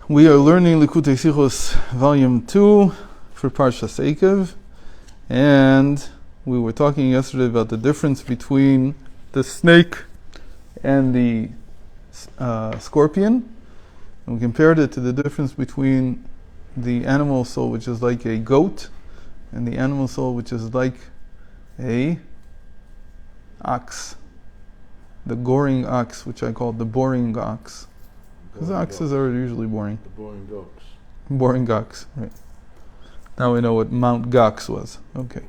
We are learning Likkutei Sichot, Volume 2 for Parshas Eikev, and we were talking yesterday about the difference between the snake and the scorpion, and we compared it to the difference between the animal soul, which is like a goat, and the animal soul, which is like a ox, the goring ox, which I call the boring ox. Because oxes are usually boring. The boring goats. Boring Gox, right. Now we know what Mount Gox was. Okay.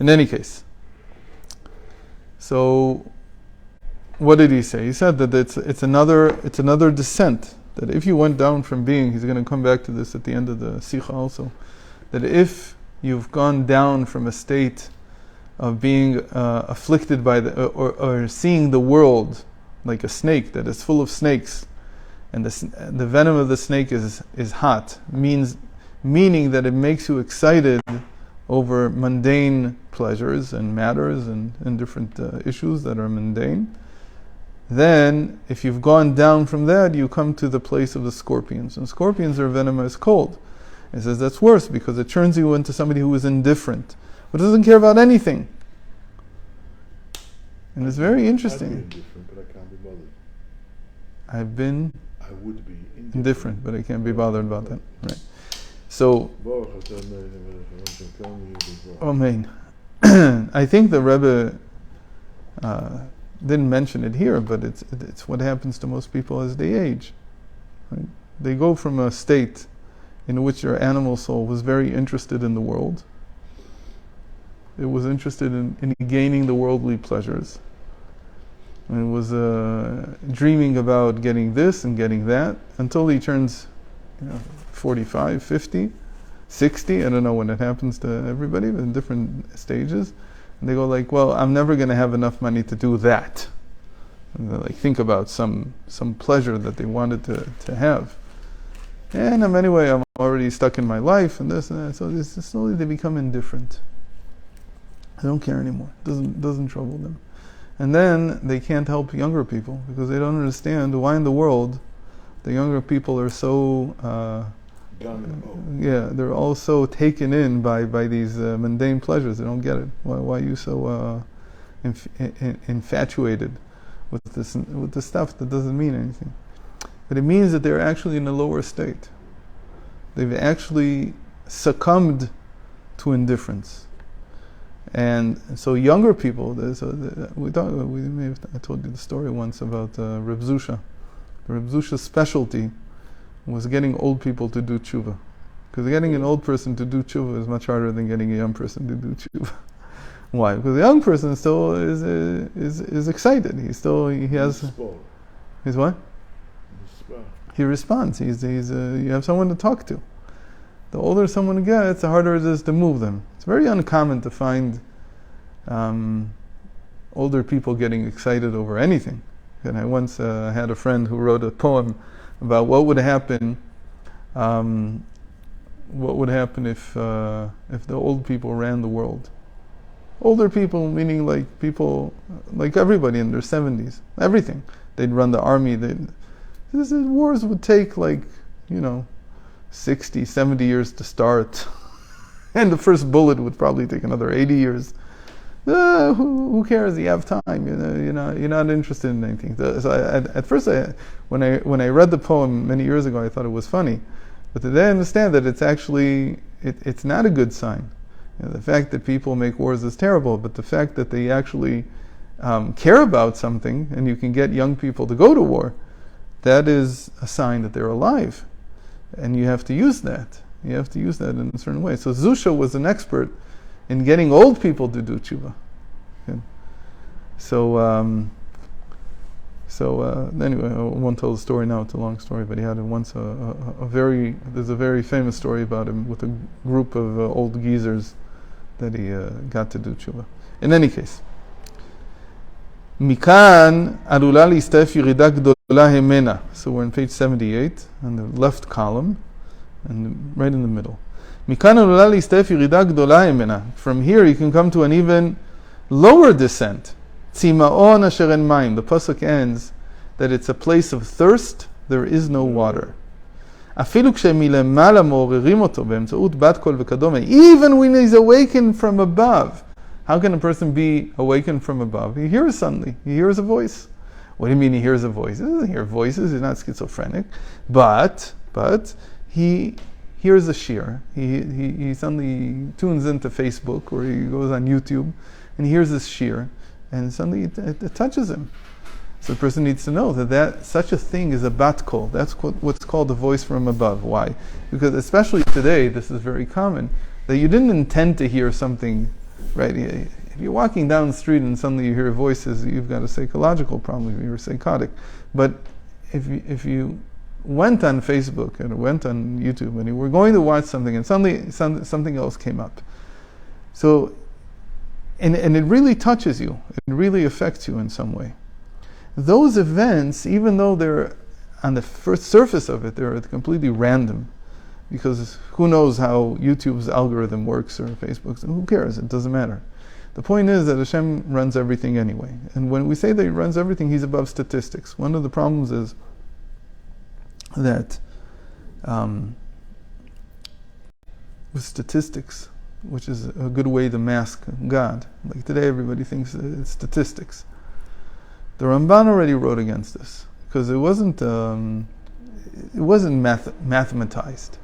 In any case. So, what did he say? He said that it's another descent. That if you went down from being, he's going to come back to this at the end of the Sichot also, that if you've gone down from a state of being afflicted by or seeing the world like a snake that is full of snakes, and the venom of the snake is hot, meaning that it makes you excited over mundane pleasures and matters and different issues that are mundane. Then, if you've gone down from that, you come to the place of the scorpions. And scorpions are venomous cold. He says that's worse because it turns you into somebody who is indifferent, who doesn't care about anything. And it's very interesting. I'd be indifferent, but I can't be bothered. I would be indifferent, but I can't be bothered about that. Right. So, Amen. I think the Rebbe didn't mention it here, but it's what happens to most people as they age. Right? They go from a state in which their animal soul was very interested in the world. It was interested in gaining the worldly pleasures. And was dreaming about getting this and getting that until he turns 45, 50, 60. I don't know when it happens to everybody, but in different stages. And they go like, well, I'm never going to have enough money to do that. And they like think about some pleasure that they wanted to have. And anyway, I'm already stuck in my life and this and that. So slowly they become indifferent. They don't care anymore. It doesn't trouble them. And then they can't help younger people because they don't understand why in the world the younger people are so they're all so taken in by these mundane pleasures. They don't get it. Why are you so infatuated with this stuff that doesn't mean anything? But it means that they're actually in a lower state. They've actually succumbed to indifference. And so younger people, I told you the story once about Reb Zusha. Reb Zusha's specialty was getting old people to do tshuva. Because getting an old person to do tshuva is much harder than getting a young person to do tshuva. Why? Because the young person still is excited. He's what? He responds. You have someone to talk to. The older someone gets, the harder it is to move them. It's very uncommon to find older people getting excited over anything. And I once had a friend who wrote a poem about what would happen if the old people ran the world. Older people meaning like people, like everybody in their 70s, everything. They'd run the army. Wars would take 60, 70 years to start. And the first bullet would probably take another 80 years. Who cares? You have time. You're not interested in anything. So at first, when I read the poem many years ago, I thought it was funny. But today I understand that it's actually it's not a good sign. The fact that people make wars is terrible, but the fact that they actually care about something and you can get young people to go to war, that is a sign that they're alive. And you have to use that. You have to use that in a certain way. So Zusha was an expert in getting old people to do tshuva. Okay. So anyway, I won't tell the story now. It's a long story, but he had once there's a very famous story about him with a group of old geezers that he got to do tshuva. In any case, Mikan alula listef yirida gdola hemena. So we're on page 78 on the left column, and right in the middle. Mikan alula listef yirida gdola hemena. From here you can come to an even lower descent. Tzimaon asher en mayim. The pasuk ends that it's a place of thirst. There is no water. אפילו כשמלמעלה מעוררים אותו באמצעות בת קול וכדומה, even when he's awakened from above. How can a person be awakened from above? He hears suddenly. He hears a voice. What do you mean he hears a voice? He doesn't hear voices. He's not schizophrenic. But he hears a shir. He suddenly tunes into Facebook or he goes on YouTube and he hears this shir and suddenly it touches him. So the person needs to know that such a thing is a bat kol. That's what's called a voice from above. Why? Because especially today, this is very common, that you didn't intend to hear something, right? If you're walking down the street and suddenly you hear voices, you've got a psychological problem, you're psychotic. But if you went on Facebook and went on YouTube and you were going to watch something and suddenly something else came up. So, and it really touches you. It really affects you in some way. Those events, even though they're on the first surface of it, they're completely random, because who knows how YouTube's algorithm works or Facebook's, and who cares? It doesn't matter. The point is that Hashem runs everything anyway. And when we say that He runs everything, He's above statistics. One of the problems is that with statistics, which is a good way to mask God, like today everybody thinks it's statistics. The Ramban already wrote against this because it wasn't mathematized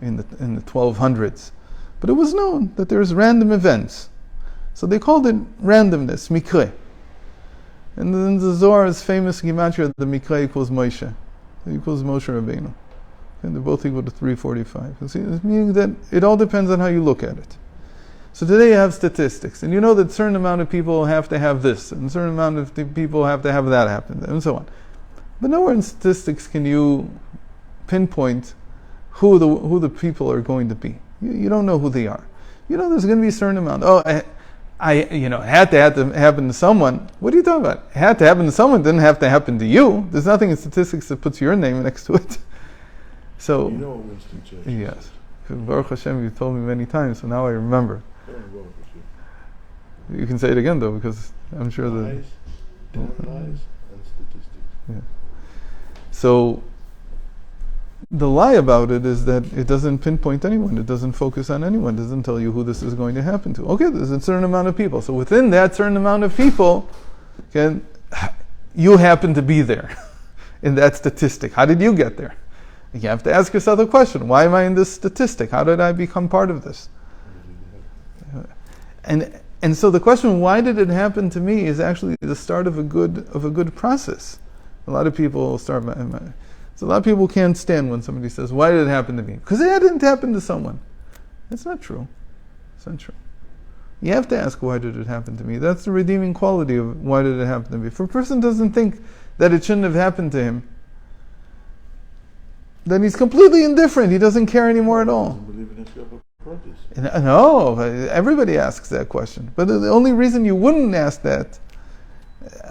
in the 1200s, but it was known that there's random events, so they called it randomness, mikre. And then the Zohar's famous gematria, the mikre equals Moshe, equals Moshe Rabbeinu, and they're both equal to 345. Meaning that it all depends on how you look at it. So today you have statistics, and you know that a certain amount of people have to have this, and a certain amount of people have to have that happen, and so on. But nowhere in statistics can you pinpoint who the people are going to be. You don't know who they are. You know there's going to be a certain amount. It had to happen to someone. What are you talking about? It had to happen to someone, it didn't have to happen to you. There's nothing in statistics that puts your name next to it. So, you know Winston Churchill. Yes. Baruch Hashem, you've told me many times, so now I remember. You can say it again though, because I'm sure that lies and statistics. Yeah. So the lie about it is that it doesn't pinpoint anyone, it doesn't focus on anyone, it doesn't tell you who this is going to happen to. Okay, there's a certain amount of people. So within that certain amount of people, you happen to be there in that statistic. How did you get there? You have to ask yourself the question, why am I in this statistic? How did I become part of this? And so the question, why did it happen to me, is actually the start of a good process. A lot of people can't stand when somebody says, why did it happen to me? Because it didn't happen to someone. That's not true. It's not true. You have to ask, why did it happen to me? That's the redeeming quality of why did it happen to me. If a person doesn't think that it shouldn't have happened to him, then he's completely indifferent. He doesn't care anymore at all. No, everybody asks that question. But the only reason you wouldn't ask that,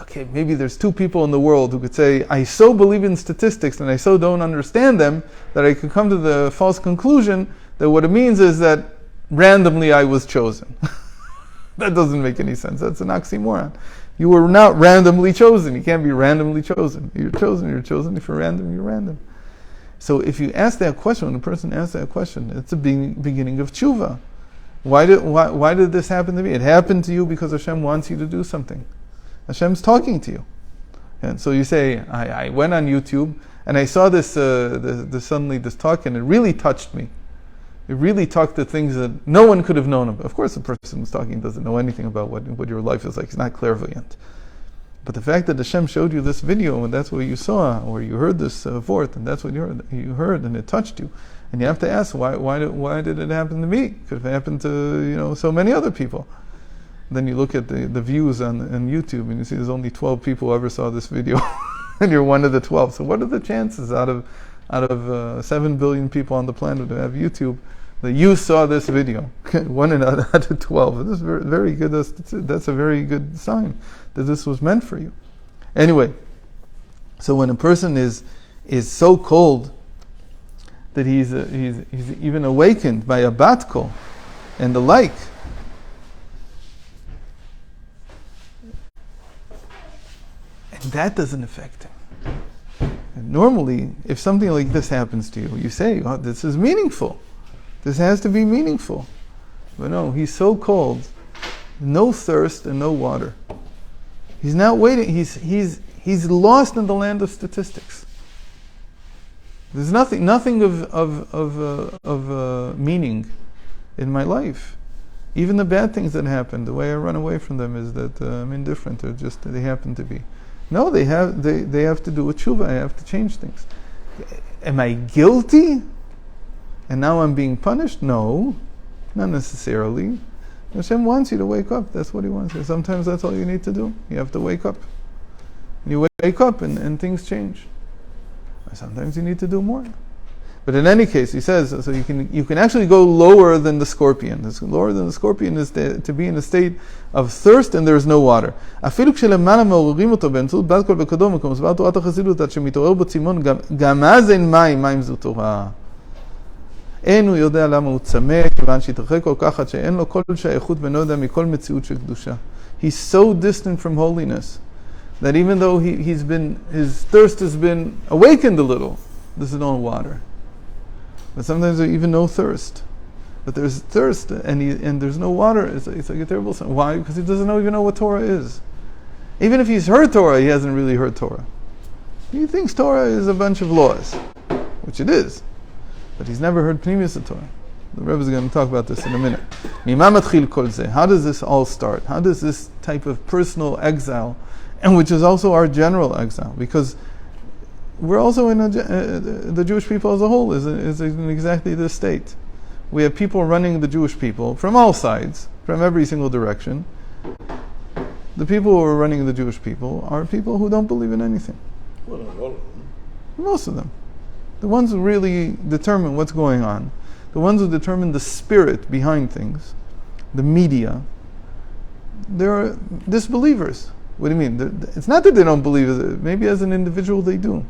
okay, maybe there's two people in the world who could say, I so believe in statistics and I so don't understand them that I could come to the false conclusion that what it means is that randomly I was chosen. That doesn't make any sense. That's an oxymoron. You were not randomly chosen. You can't be randomly chosen. You're chosen. If you're random, you're random. So if you ask that question, when a person asks that question, it's a beginning of tshuva. Why did this happen to me? It happened to you because Hashem wants you to do something. Hashem's talking to you. And so you say, I went on YouTube and I saw this suddenly this talk and it really touched me. It really talked to things that no one could have known about. Of course the person who's talking doesn't know anything about what your life is like. He's not clairvoyant. But the fact that Hashem showed you this video and that's what you saw, or you heard this forth and that's what you heard and it touched you, and you have to ask, why did it happen to me? It could have happened to so many other people. Then you look at the views on YouTube and you see there's only 12 people who ever saw this video, and you're one of the 12. So what are the chances out of 7 billion people on the planet who have YouTube that you saw this video? 1 out of 12. This is very, very good. That's a very good sign that this was meant for you. Anyway, so when a person is so cold that he's even awakened by a bat kol and the like, and that doesn't affect him. And Normally, if something like this happens to you, you say, oh, this is meaningful. This has to be meaningful. But no, he's so cold, no thirst and no water. He's not waiting. He's lost in the land of statistics. There's nothing of meaning in my life. Even the bad things that happen, the way I run away from them is that I'm indifferent, or just they happen to be. No, they have to do with tshuva. I have to change things. Am I guilty? And now I'm being punished? No, not necessarily. Hashem wants you to wake up. That's what He wants. And sometimes that's all you need to do. You have to wake up. And you wake up and things change. Sometimes you need to do more. But in any case, he says, so you can actually go lower than the scorpion. Lower than the scorpion is to be in a state of thirst and there is no water. אפילו כשלמעלה מעוררים אותו באמצעות בת קול וקדום, כמו מסבר תורת החסידות, עד שמתעורר בו צימון, גם אז אין מים זו תורה. אין הוא יודע למה הוא צמא, כיוון שהתרחק כל כך עד שאין לו כל שייכות ואינו יודע מכל מציאות של קדושה. He's so distant from holiness that even though his thirst has been awakened a little, there's no water. But sometimes there's even no thirst. But there's thirst and there's no water. It's like a terrible sign. Why? Because he doesn't even know what Torah is. Even if he's heard Torah, he hasn't really heard Torah. He thinks Torah is a bunch of laws, which it is. But he's never heard Pnimius of Torah. The Rebbe is going to talk about this in a minute. How does this all start? How does this type of personal exile, and which is also our general exile, because we're also in the Jewish people as a whole is in exactly this state. We have people running the Jewish people from all sides, from every single direction. The people who are running the Jewish people are people who don't believe in anything. Well, not all of them. Most of them. The ones who really determine what's going on, the ones who determine the spirit behind things, the media, they're disbelievers. What do you mean? It's not that they don't believe it. Maybe as an individual they do.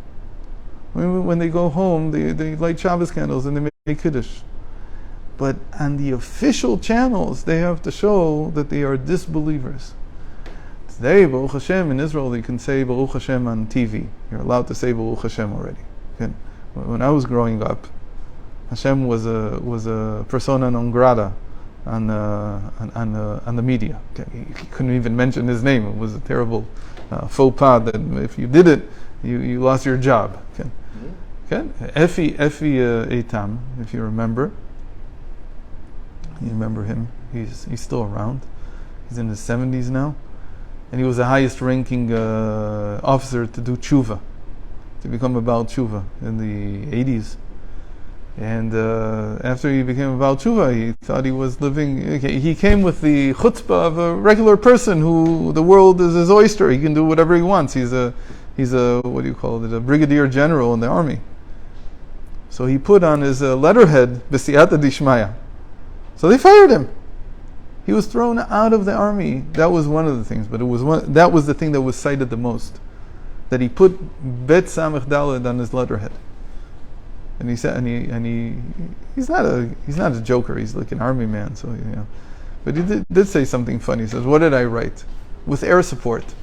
When they go home, they light Shabbos candles and they make Kiddush. But on the official channels, they have to show that they are disbelievers. Today, Baruch Hashem, in Israel, you can say Baruch Hashem on TV. You're allowed to say Baruch Hashem already. Okay? When I was growing up, Hashem was a persona non grata on the media. Okay? You couldn't even mention his name. It was a terrible faux pas that if you did it, you lost your job. Okay? Okay? Efi Eitam, if you remember. You remember him? He's still around. He's in his 70s now. And he was the highest ranking officer to do tshuva, to become a Baal tshuva in the 80s. And after he became a Baal tshuva, he thought he was living, he came with the chutzpah of a regular person who the world is his oyster. He can do whatever he wants. He's a what do you call it, a brigadier general in the army. So he put on his letterhead, B'siyata Dishmaya. So they fired him. He was thrown out of the army. That was one of the things, but that was the thing that was cited the most. That he put Bet Samech Daled on his letterhead. And he said, he's not a joker. He's like an army man. So but he did say something funny. He says, "What did I write? With air support."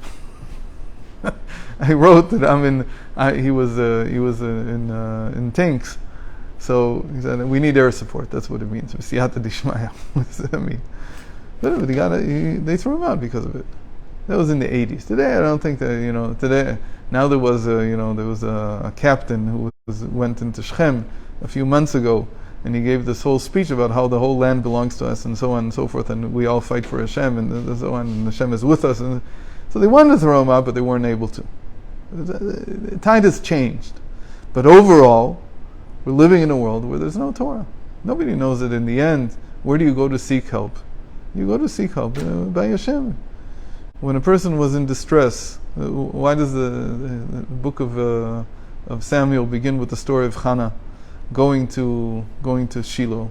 I wrote that he was in tanks. So he said, "We need air support." That's what it means. Siyata Dishmaya. What does that mean? But they threw him out because of it. That was in the 80s. Today, I don't think that today. Now there was a captain who went into Shechem a few months ago, and he gave this whole speech about how the whole land belongs to us, and so on and so forth, and we all fight for Hashem, and so on, and Hashem is with us. And so they wanted to throw him out, but they weren't able to. The tide has changed, but overall, we're living in a world where there's no Torah. Nobody knows that in the end, where do you go to seek help? You go to seek help by Hashem. When a person was in distress, why does the book of Samuel begin with the story of Hannah going to Shiloh,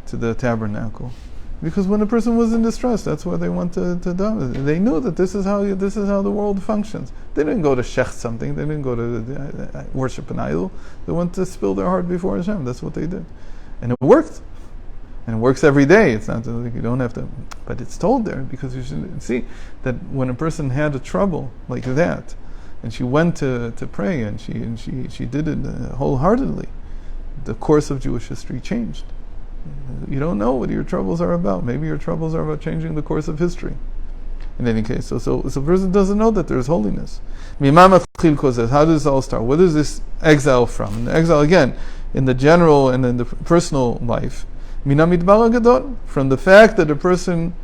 to the tabernacle? Because when a person was in distress, that's where they went to do. They knew that this is how the world functions. They didn't go to shech something. They didn't go to worship an idol. They went to spill their heart before Hashem. That's what they did, and it worked. And it works every day. It's not like you don't have to, but it's told there because you should see that when a person had a trouble like that, And she went to pray, and she did it wholeheartedly. The course of Jewish history changed. You don't know what your troubles are about. Maybe your troubles are about changing the course of history. In any case, so a person doesn't know that there's holiness. How does this all start? What is this exile from? And the exile, again, in the general and in the personal life, from the fact that a person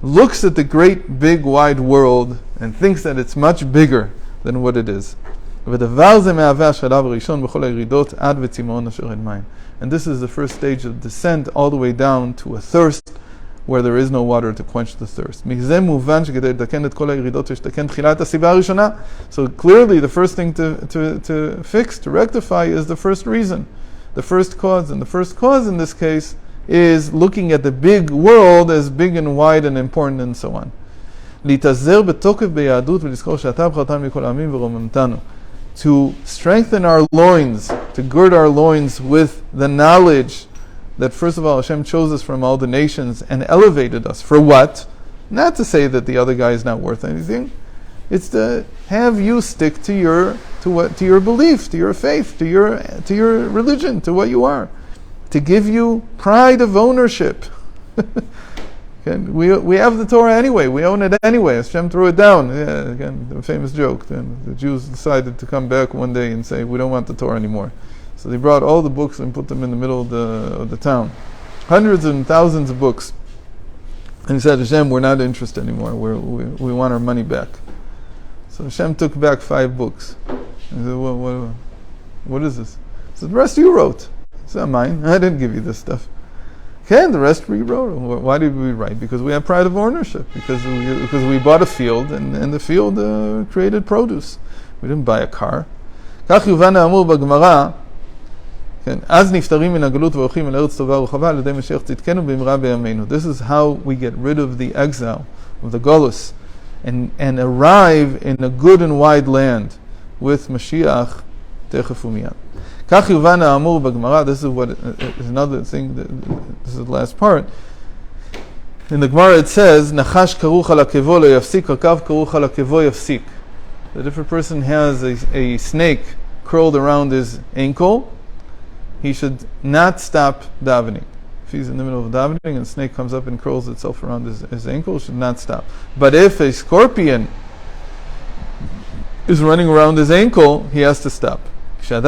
looks at the great, big, wide world and thinks that it's much bigger than what it is. And this is the first stage of descent all the way down to a thirst where there is no water to quench the thirst. So clearly the first thing to fix, to rectify, is the first reason, the first cause. And the first cause in this case is looking at the big world as big and wide and important and so on. To strengthen our loins, to gird our loins with the knowledge that first of all Hashem chose us from all the nations and elevated us. For what? Not to say that the other guy is not worth anything. It's to have you stick to your belief, to your faith, to your religion, to what you are. To give you pride of ownership. We have the Torah anyway. We own it anyway. Hashem threw it down. Yeah, again, the famous joke. Then the Jews decided to come back one day and say, we don't want the Torah anymore. So they brought all the books and put them in the middle of the town. Hundreds and thousands of books. And he said, Hashem, we're not interested anymore. We want our money back. So Hashem took back 5 books. He said, what is this? He said, the rest you wrote. It's not mine. I didn't give you this stuff. Okay, the rest we wrote. Why did we write? Because we have pride of ownership. Because we bought a field, and the field created produce. We didn't buy a car. כך יובן האמור בגמרא, כן, אז נפטרים מן הגלות והולכים אל ארץ טובה ורחבה על ידי משיח צדקנו במהרה בימינו. This is how we get rid of the exile, of the golus, and arrive in a good and wide land with Mashiach תכף ומיד. כך יובן האמור בגמרא. This is another thing, this is the last part. In the Gemara it says, נחש כרוך על עקבו לא יפסיק, עקב כרוך על עקבו יפסיק. That if a person has a snake curled around his ankle, he should not stop davening. If he's in the middle of davening and a snake comes up and curls itself around his ankle, he should not stop. But if a scorpion is running around his ankle, he has to stop. How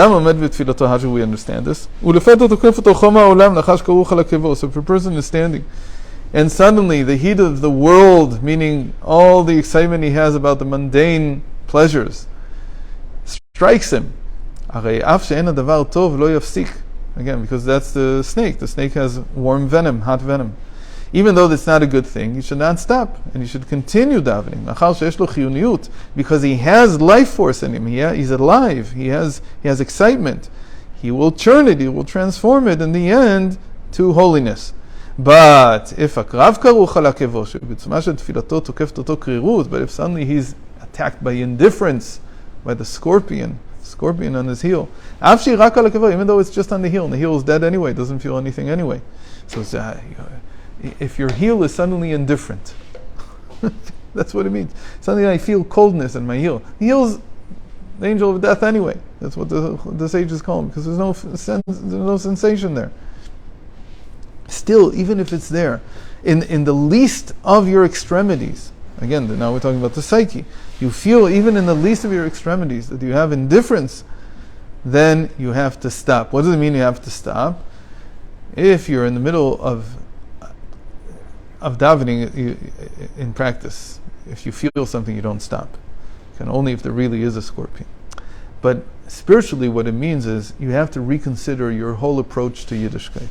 should we understand this? So if a person is standing and suddenly the heat of the world, meaning all the excitement he has about the mundane pleasures, strikes him. Again, because that's the snake. The snake has warm venom, hot venom. Even though that's not a good thing, you should not stop, and you should continue davening. Because he has life force in him. He's alive. He has excitement. He will churn it. He will transform it in the end to holiness. But if suddenly he's attacked by indifference, by the scorpion on his heel, even though it's just on the heel, and the heel is dead anyway, doesn't feel anything anyway. So it's, if your heel is suddenly indifferent, that's what it means. Suddenly I feel coldness in my heel. The heel's the angel of death anyway. That's what the sages call him, because there's no sensation there. Still, even if it's there, in the least of your extremities, again, now we're talking about the psyche, you feel even in the least of your extremities that you have indifference, then you have to stop. What does it mean you have to stop? If you're in the middle of davening in practice, if you feel something, you don't stop. And only if there really is a scorpion. But spiritually, what it means is you have to reconsider your whole approach to Yiddishkeit.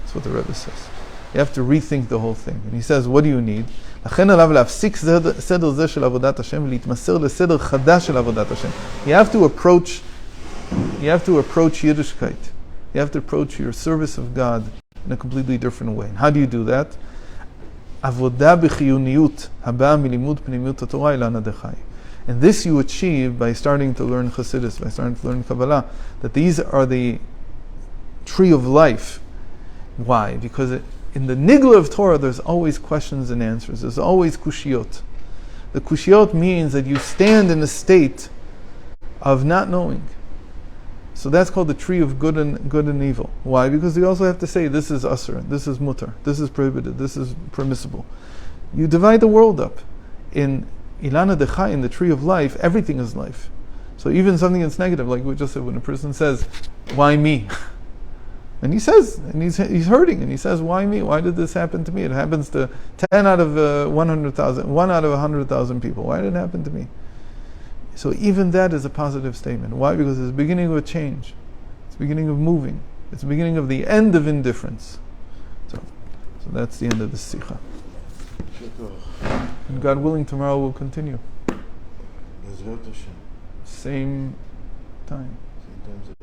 That's what the Rebbe says. You have to rethink the whole thing. And he says, what do you need? You have to approach Yiddishkeit. You have to approach your service of God in a completely different way. And how do you do that? And this you achieve by starting to learn Chassidus, by starting to learn Kabbalah, that these are the tree of life. Why? Because in the nigla of Torah, there's always questions and answers. There's always kushiyot. The kushiyot means that you stand in a state of not knowing. So that's called the tree of good and evil. Why? Because you also have to say this is asr, this is mutar, this is prohibited, this is permissible. You divide the world up. In Ilana Dechai, in the tree of life, everything is life. So even something that's negative, like we just said, when a person says, "Why me?" and he says, and he's hurting, and he says, "Why me? Why did this happen to me? It happens to 10 out of 100,000, 1 out of 100,000 people. Why did it happen to me?" So even that is a positive statement. Why? Because it's the beginning of a change. It's the beginning of moving. It's the beginning of the end of indifference. So that's the end of the Sichot. And God willing, tomorrow we'll continue. Bezrat Hashem. Same time. Same time.